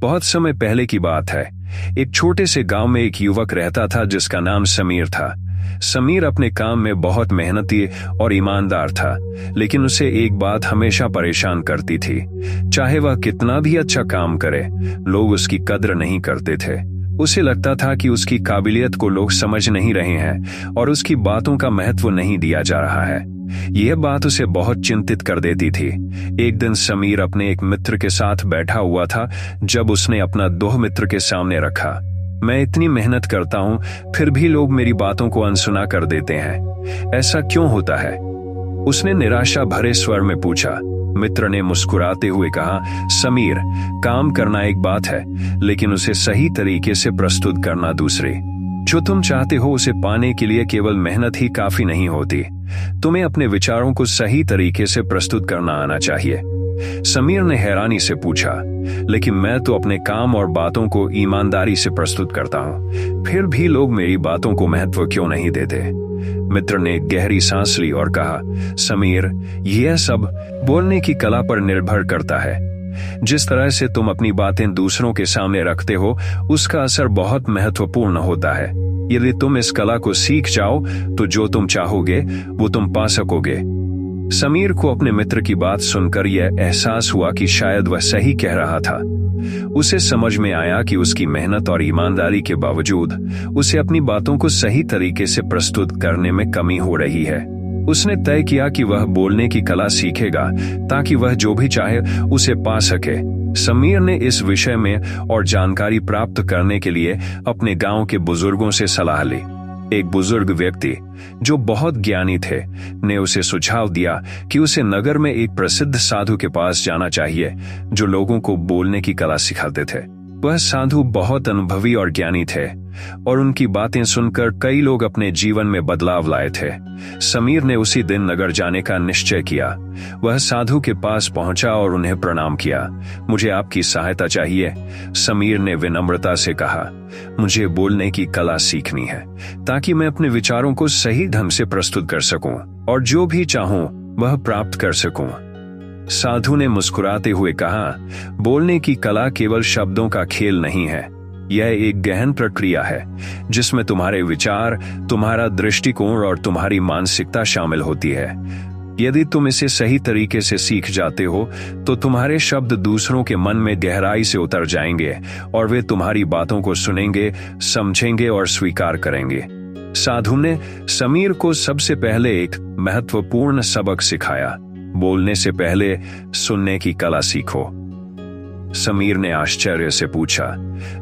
बहुत समय पहले की बात है। एक छोटे से गांव में एक युवक रहता था जिसका नाम समीर था। समीर अपने काम में बहुत मेहनती और ईमानदार था, लेकिन उसे एक बात हमेशा परेशान करती थी। चाहे वह कितना भी अच्छा काम करे, लोग उसकी कद्र नहीं करते थे। उसे लगता था कि उसकी काबिलियत को लोग समझ नहीं रहे हैं और उसकी बातों का महत्व नहीं दिया जा रहा है। यह बात उसे बहुत चिंतित कर देती थी। एक दिन समीर अपने एक मित्र के साथ बैठा हुआ था जब उसने अपना दोह मित्र के सामने रखा। मैं इतनी मेहनत करता हूं, फिर भी लोग मेरी बातों को अनसुना कर देते हैं। ऐसा क्यों होता है? उसने निराशा भरे स्वर में पूछा। मित्र ने मुस्कुराते हुए कहा, समीर, काम करना एक बात है, लेकिन उसे सही तरीके से प्रस्तुत करना दूसरी। जो तुम चाहते हो उसे पाने के लिए केवल मेहनत ही काफी नहीं होती। तुम्हें अपने विचारों को सही तरीके से प्रस्तुत करना आना चाहिए। समीर ने हैरानी से पूछा, लेकिन मैं तो अपने काम और बातों को ईमानदारी से प्रस्तुत करता हूँ, फिर भी लोग मेरी बातों को महत्व क्यों नहीं देते? मित्र ने गहरी सांस ली और कहा, समीर, यह सब बोलने की कला पर निर्भर करता है। जिस तरह से तुम अपनी बातें दूसरों के सामने रखते हो, उसका असर बहुत महत्वपूर्ण होता है। यदि तुम इस कला को सीख जाओ तो जो तुम चाहोगे वो तुम पा सकोगे। समीर को अपने मित्र की बात सुनकर यह एहसास हुआ कि शायद वह सही कह रहा था। उसे समझ में आया कि उसकी मेहनत और ईमानदारी के बावजूद उसे अपनी बातों को सही तरीके से प्रस्तुत करने में कमी हो रही है। उसने तय किया कि वह बोलने की कला सीखेगा ताकि वह जो भी चाहे उसे पा सके। समीर ने इस विषय में और जानकारी प्राप्त करने के लिए अपने गांव के बुजुर्गों से सलाह ली। एक बुजुर्ग व्यक्ति जो बहुत ज्ञानी थे ने उसे सुझाव दिया कि उसे नगर में एक प्रसिद्ध साधु के पास जाना चाहिए जो लोगों को बोलने की कला सिखाते थे। वह साधु बहुत अनुभवी और ज्ञानी थे और उनकी बातें सुनकर कई लोग अपने जीवन में बदलाव लाए थे। समीर ने उसी दिन नगर जाने का निश्चय किया। वह साधु के पास पहुंचा और उन्हें प्रणाम किया। मुझे आपकी सहायता चाहिए, समीर ने विनम्रता से कहा। मुझे बोलने की कला सीखनी है ताकि मैं अपने विचारों को सही ढंग से प्रस्तुत कर सकूं और जो भी चाहूं वह प्राप्त कर सकूं। साधु ने मुस्कुराते हुए कहा, बोलने की कला केवल शब्दों का खेल नहीं है। यह एक गहन प्रक्रिया है जिसमें तुम्हारे विचार, तुम्हारा दृष्टिकोण और तुम्हारी मानसिकता शामिल होती है। यदि तुम इसे सही तरीके से सीख जाते हो तो तुम्हारे शब्द दूसरों के मन में गहराई से उतर जाएंगे और वे तुम्हारी बातों को सुनेंगे, समझेंगे और स्वीकार करेंगे। साधु ने समीर को सबसे पहले एक महत्वपूर्ण सबक सिखाया, बोलने से पहले सुनने की कला सीखो। समीर ने आश्चर्य से पूछा,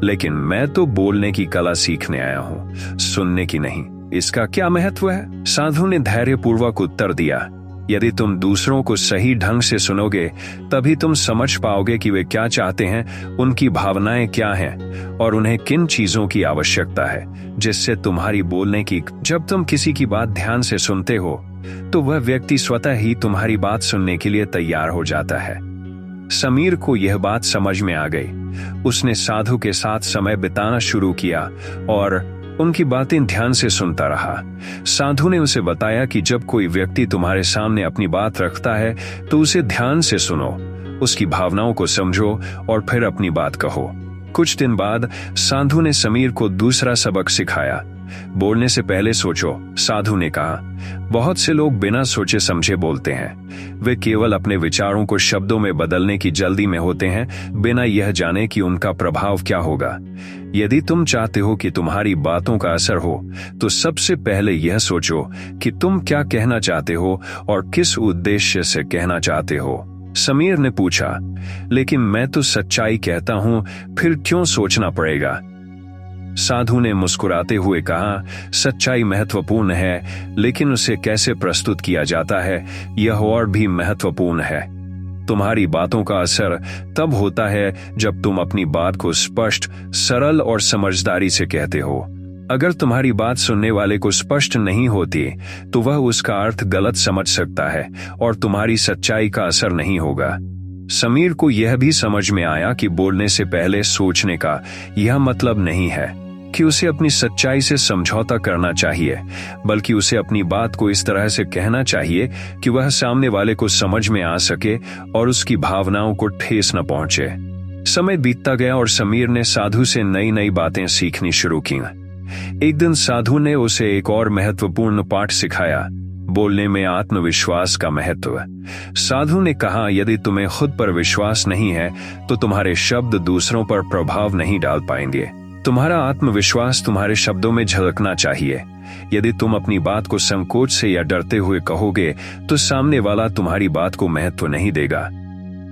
लेकिन मैं तो बोलने की कला सीखने आया हूं, सुनने की नहीं। इसका क्या महत्व है? साधु ने धैर्यपूर्वक उत्तर दिया, यदि तुम दूसरों को सही ढंग से सुनोगे तभी तुम समझ पाओगे कि वे क्या चाहते हैं, उनकी भावनाएं क्या हैं और उन्हें किन चीजों की आवश्यकता है, जिससे तुम्हारी बोलने की। जब तुम किसी की बात ध्यान से सुनते हो तो वह व्यक्ति स्वतः ही तुम्हारी बात सुनने के लिए तैयार हो जाता है। समीर को यह बात समझ में आ गई। उसने साधु के साथ समय बिताना शुरू किया और उनकी बातें ध्यान से सुनता रहा। साधु ने उसे बताया कि जब कोई व्यक्ति तुम्हारे सामने अपनी बात रखता है तो उसे ध्यान से सुनो, उसकी भावनाओं को समझो और फिर अपनी बात कहो। कुछ दिन बाद साधु ने समीर को दूसरा सबक सिखाया, बोलने से पहले सोचो। साधु ने कहा, बहुत से लोग बिना सोचे समझे बोलते हैं। वे केवल अपने विचारों को शब्दों में बदलने की जल्दी में होते हैं, बिना यह जाने कि उनका प्रभाव क्या होगा। यदि तुम चाहते हो कि तुम्हारी बातों का असर हो तो सबसे पहले यह सोचो कि तुम क्या कहना चाहते हो और किस उद्देश्य से कहना चाहते हो। समीर ने पूछा, लेकिन मैं तो सच्चाई कहता हूं, फिर क्यों सोचना पड़ेगा? साधु ने मुस्कुराते हुए कहा, सच्चाई महत्वपूर्ण है, लेकिन उसे कैसे प्रस्तुत किया जाता है यह और भी महत्वपूर्ण है। तुम्हारी बातों का असर तब होता है जब तुम अपनी बात को स्पष्ट, सरल और समझदारी से कहते हो। अगर तुम्हारी बात सुनने वाले को स्पष्ट नहीं होती तो वह उसका अर्थ गलत समझ सकता है और तुम्हारी सच्चाई का असर नहीं होगा। समीर को यह भी समझ में आया कि बोलने से पहले सोचने का यह मतलब नहीं है कि उसे अपनी सच्चाई से समझौता करना चाहिए, बल्कि उसे अपनी बात को इस तरह से कहना चाहिए कि वह सामने वाले को समझ में आ सके और उसकी भावनाओं को ठेस न पहुंचे। समय बीतता गया और समीर ने साधु से नई नई बातें सीखनी शुरू की। एक दिन साधु ने उसे एक और महत्वपूर्ण पाठ सिखाया, बोलने में आत्मविश्वास का महत्व। साधु ने कहा, यदि तुम्हें खुद पर विश्वास नहीं है तो तुम्हारे शब्द दूसरों पर प्रभाव नहीं डाल पाएंगे। तुम्हारा आत्मविश्वास तुम्हारे शब्दों में झलकना चाहिए। यदि तुम अपनी बात को संकोच से या डरते हुए कहोगे तो सामने वाला तुम्हारी बात को महत्व नहीं देगा।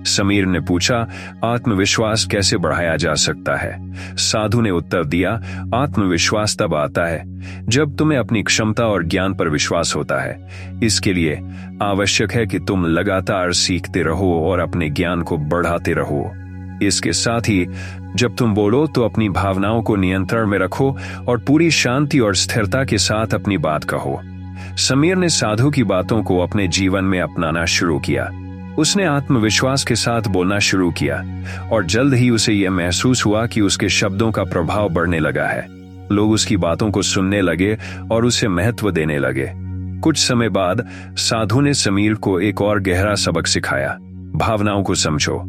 समीर ने पूछा, आत्मविश्वास कैसे बढ़ाया जा सकता है? साधु ने उत्तर दिया, आत्मविश्वास तब आता है जब तुम्हें अपनी क्षमता और ज्ञान पर विश्वास होता है। इसके लिए आवश्यक है कि तुम लगातार सीखते रहो और अपने ज्ञान को बढ़ाते रहो। इसके साथ ही जब तुम बोलो तो अपनी भावनाओं को नियंत्रण में रखो और पूरी शांति और स्थिरता के साथ अपनी बात कहो। समीर ने साधु की बातों को अपने जीवन में अपनाना शुरू किया। उसने आत्मविश्वास के साथ बोलना शुरू किया और जल्द ही उसे यह महसूस हुआ कि उसके शब्दों का प्रभाव बढ़ने लगा है। लोग उसकी बातों को सुनने लगे और उसे महत्व देने लगे। कुछ समय बाद साधु ने समीर को एक और गहरा सबक सिखाया, भावनाओं को समझो।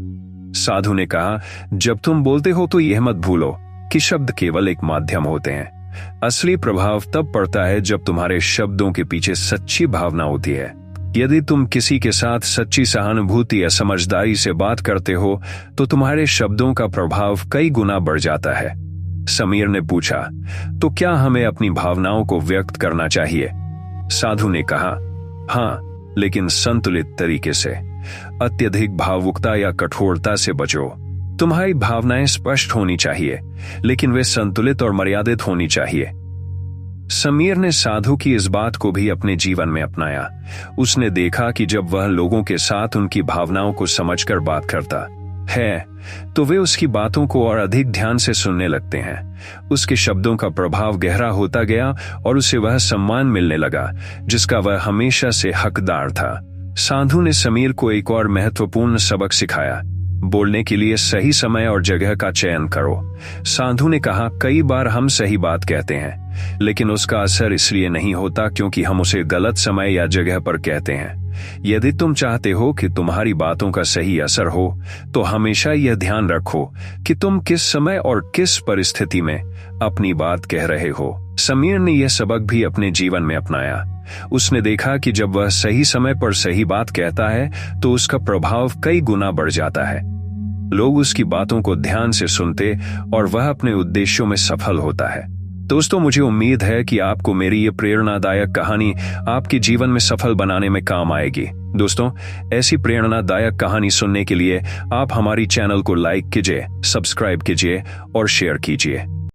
साधु ने कहा, जब तुम बोलते हो तो यह मत भूलो कि शब्द केवल एक माध्यम होते हैं। असली प्रभाव तब पड़ता है जब तुम्हारे शब्दों के पीछे सच्ची भावना होती है। यदि तुम किसी के साथ सच्ची सहानुभूति या समझदारी से बात करते हो तो तुम्हारे शब्दों का प्रभाव कई गुना बढ़ जाता है। समीर ने पूछा, तो क्या हमें अपनी भावनाओं को व्यक्त करना चाहिए? साधु ने कहा, हाँ, लेकिन संतुलित तरीके से। अत्यधिक भावुकता या कठोरता से बचो। तुम्हारी भावनाएं स्पष्ट होनी चाहिए, लेकिन वे संतुलित और मर्यादित होनी चाहिए। समीर ने साधु की इस बात को भी अपने जीवन में अपनाया। उसने देखा कि जब वह लोगों के साथ उनकी भावनाओं को समझकर बात करता है तो वे उसकी बातों को और अधिक ध्यान से सुनने लगते हैं। उसके शब्दों का प्रभाव गहरा होता गया और उसे वह सम्मान मिलने लगा जिसका वह हमेशा से हकदार था। साधु ने समीर को एक और महत्वपूर्ण सबक सिखाया, बोलने के लिए सही समय और जगह का चयन करो। साधु ने कहा, कई बार हम सही बात कहते हैं लेकिन उसका असर इसलिए नहीं होता क्योंकि हम उसे गलत समय या जगह पर कहते हैं। यदि तुम चाहते हो कि तुम्हारी बातों का सही असर हो तो हमेशा यह ध्यान रखो कि तुम किस समय और किस परिस्थिति में अपनी बात कह रहे हो। समीर ने यह सबक भी अपने जीवन में अपनाया। उसने देखा कि जब वह सही समय पर सही बात कहता है तो उसका प्रभाव कई गुना बढ़ जाता है। लोग उसकी बातों को ध्यान से सुनते और वह अपने उद्देश्यों में सफल होता है। दोस्तों, मुझे उम्मीद है कि आपको मेरी ये प्रेरणादायक कहानी आपके जीवन में सफल बनाने में काम आएगी। दोस्तों, ऐसी प्रेरणादायक कहानी सुनने के लिए आप हमारी चैनल को लाइक कीजिए, सब्सक्राइब कीजिए और शेयर कीजिए।